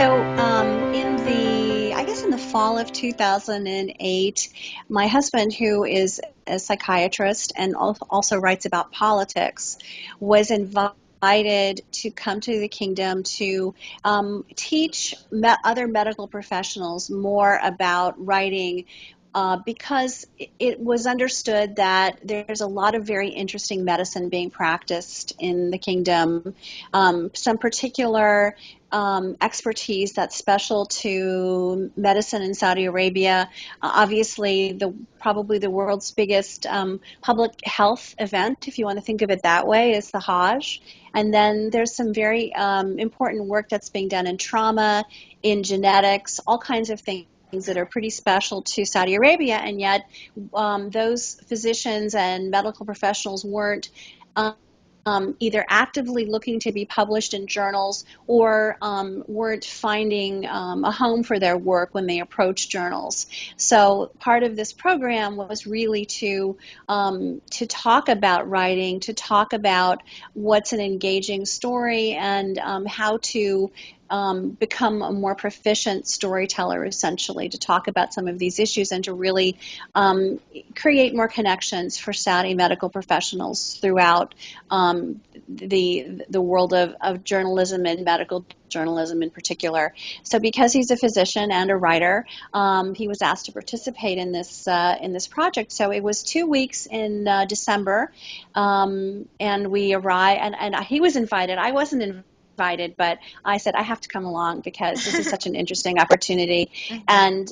I guess in the fall of 2008, my husband, who is a psychiatrist and also writes about politics, was invited to come to the kingdom to teach other medical professionals more about writing, because it was understood that there's a lot of very interesting medicine being practiced in the kingdom, some particular expertise that's special to medicine in Saudi Arabia. Obviously, probably the world's biggest public health event, if you want to think of it that way, is the Hajj. And then there's some very important work that's being done in trauma, in genetics, all kinds of things that are pretty special to Saudi Arabia, and yet those physicians and medical professionals weren't either actively looking to be published in journals or weren't finding a home for their work when they approached journals. So part of this program was really to talk about writing, to talk about what's an engaging story, and how to become a more proficient storyteller, essentially, to talk about some of these issues and to really create more connections for Saudi medical professionals throughout the world of journalism and medical journalism in particular. So because he's a physician and a writer, he was asked to participate in this project. So it was 2 weeks in December, and we arrived, and he was invited. I wasn't invited, but I said I have to come along because this is such an interesting opportunity. Mhm. And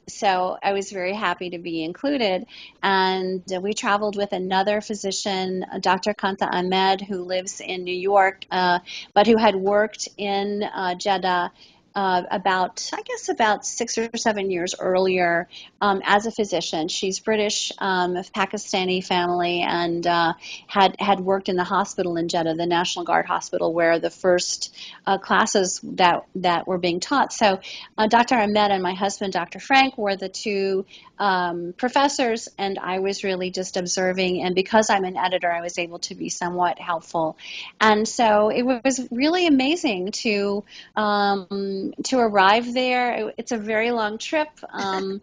so I was very happy to be included. And we traveled with another physician, Dr. Kanta Ahmed, who lives in New York, but who had worked in Jeddah about 6 or 7 years earlier as a physician. She's British, of Pakistani family, and had worked in the hospital in Jeddah, the National Guard Hospital, where the first classes that were being taught. So Dr. Ahmed and my husband, Dr. Frank, were the two professors, and I was really just observing. And because I'm an editor, I was able to be somewhat helpful. And so it was really amazing to arrive there. It's a very long trip, and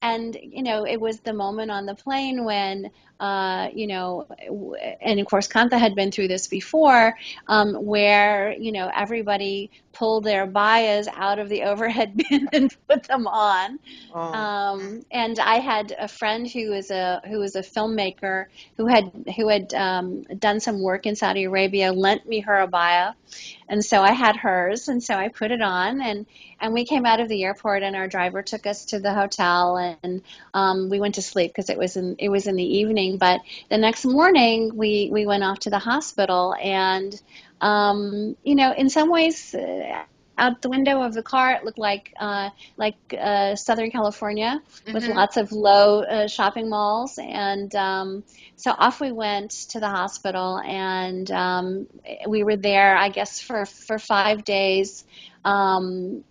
it was the moment on the plane when and of course Kanta had been through this before, where everybody pulled their bayas out of the overhead bin and put them on. Oh. And I had a friend who is a filmmaker who had done some work in Saudi Arabia, lent me her abaya, and so I had hers, and so I put it on, and we came out of the airport, and our driver took us to the hotel, and we went to sleep because it was in the evening. But the next morning, we went off to the hospital, and in some ways. Out the window of the car, it looked like Southern California, with Mhm. lots of low shopping malls, and so off we went to the hospital, and we were there, I guess, for 5 days, and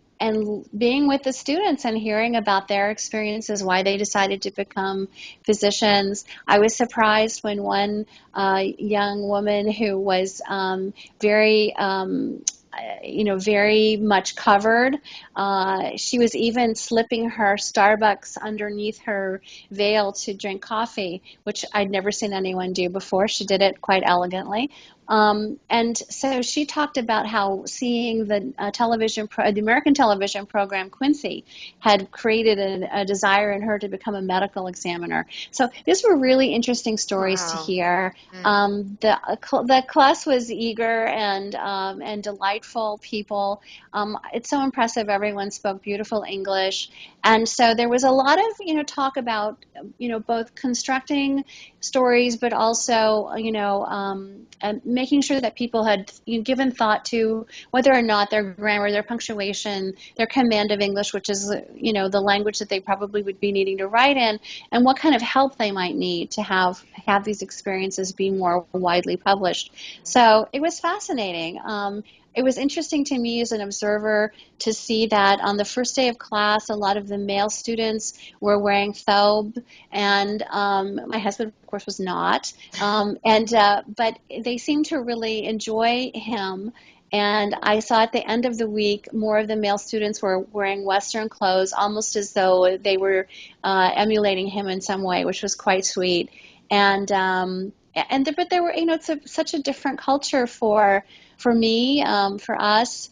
being with the students and hearing about their experiences, why they decided to become physicians. I was surprised when one young woman who was very very much covered. She was even slipping her Starbucks underneath her veil to drink coffee, which I'd never seen anyone do before. She did it quite elegantly. And so she talked about how seeing the the American television program Quincy had created a desire in her to become a medical examiner. So these were really interesting stories to Wow. hear. Mm. The class was eager and delightful people. It's so impressive. Everyone spoke beautiful English, and so there was a lot of talk about both constructing stories, but also making sure that people had given thought to whether or not their grammar, their punctuation, their command of English, which is the language that they probably would be needing to write in, and what kind of help they might need to have these experiences be more widely published. So it was fascinating. It was interesting to me as an observer to see that on the first day of class, a lot of the male students were wearing thobe, and my husband, of course, was not. But they seemed to really enjoy him. And I saw at the end of the week more of the male students were wearing Western clothes, almost as though they were emulating him in some way, which was quite sweet. But there were, such a different culture for me, for us.